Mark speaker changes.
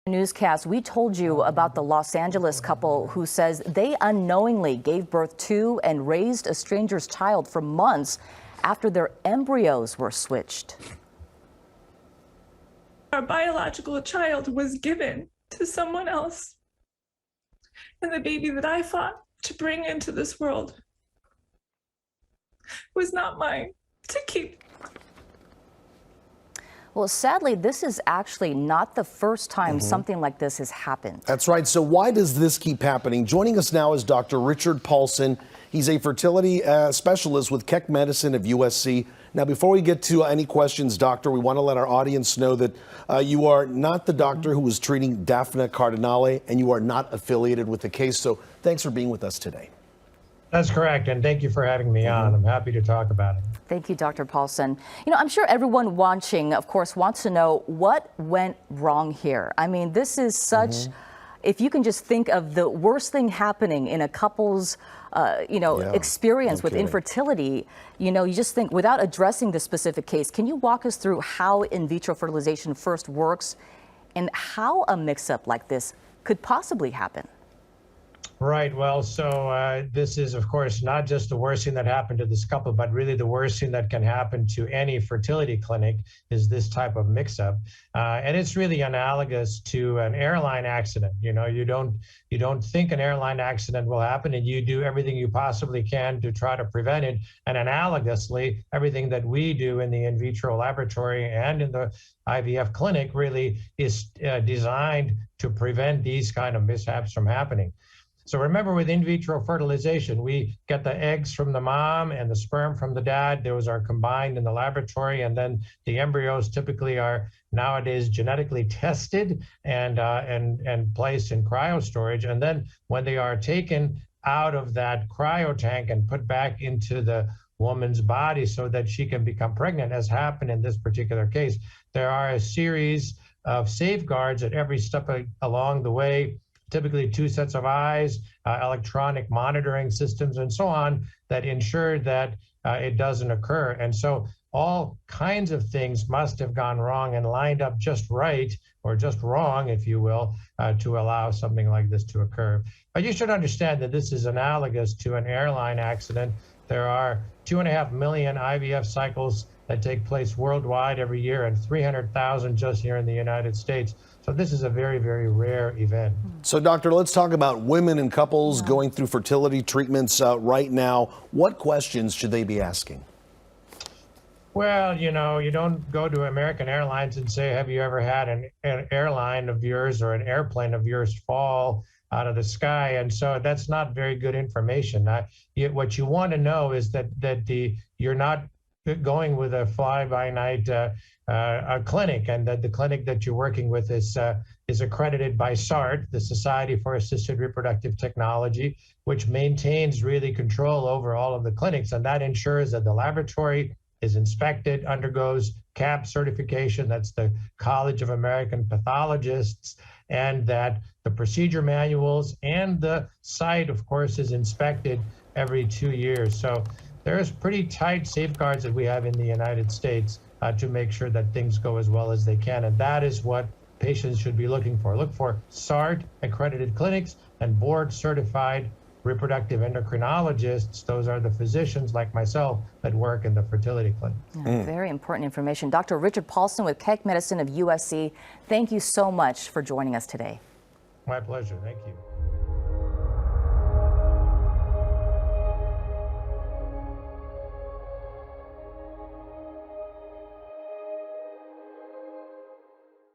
Speaker 1: Newscast, we told you about the Los Angeles couple who says they unknowingly gave birth to and raised a stranger's child for months after their embryos were switched.
Speaker 2: Our biological child was given to someone else, and the baby that I fought to bring into this world was not mine to keep.
Speaker 1: Well, sadly, this is actually not the first time something like this has happened.
Speaker 3: That's right. So why does this keep happening? Joining us now is Dr. Richard Paulson. He's a fertility specialist with Keck Medicine of USC. Now, before we get to any questions, doctor, we want to let our audience know that you are not the doctor who was treating Daphne Cardinale, and you are not affiliated with the case. So thanks for being with us today.
Speaker 4: That's correct, and thank you for having me on. I'm happy to talk about it.
Speaker 1: Thank you, Dr. Paulson. You know, I'm sure everyone watching, of course, wants to know what went wrong here. I mean, this is such, if you can just think of the worst thing happening in a couple's, experience with infertility, you just think, without addressing the specific case, can you walk us through how in vitro fertilization first works and how a mix-up like this could possibly happen?
Speaker 4: Right. Well, so this is, of course, not just the worst thing that happened to this couple, but really the worst thing that can happen to any fertility clinic is this type of mix-up. And it's really analogous to an airline accident. You don't think an airline accident will happen, and you do everything you possibly can to try to prevent it. And analogously, everything that we do in the in vitro laboratory and in the IVF clinic really is designed to prevent these kind of mishaps from happening. So remember, with in vitro fertilization, we get the eggs from the mom and the sperm from the dad. Those are combined in the laboratory, and then the embryos typically are nowadays genetically tested and placed in cryo storage. And then when they are taken out of that cryo tank and put back into the woman's body so that she can become pregnant, as happened in this particular case, there are a series of safeguards at every step along the way. Typically 2 sets of eyes, electronic monitoring systems, and so on, that ensure that it doesn't occur. And so all kinds of things must have gone wrong and lined up just right, or just wrong, if you will, to allow something like this to occur. But you should understand that this is analogous to an airline accident. There are 2.5 million IVF cycles that take place worldwide every year, and 300,000 just here in the United States. So this is a very, very rare event.
Speaker 3: So, doctor, let's talk about women and couples going through fertility treatments right now. What questions should they be asking?
Speaker 4: Well, you don't go to American Airlines and say, have you ever had an airline of yours or an airplane of yours fall out of the sky? And so that's not very good information. What you want to know is that you're not going with a fly-by-night a clinic, and that the clinic that you're working with is accredited by SART, the Society for Assisted Reproductive Technology, which maintains really control over all of the clinics, and that ensures that the laboratory is inspected, undergoes CAP certification, that's the College of American Pathologists, and that the procedure manuals and the site, of course, is inspected every 2 years. So there's pretty tight safeguards that we have in the United States to make sure that things go as well as they can. And that is what patients should be looking for. Look for SART accredited clinics and board certified reproductive endocrinologists. Those are the physicians like myself that work in the fertility clinic.
Speaker 1: Very important information. Dr. Richard Paulson with Keck Medicine of USC, thank you so much for joining us today.
Speaker 4: My pleasure. Thank you.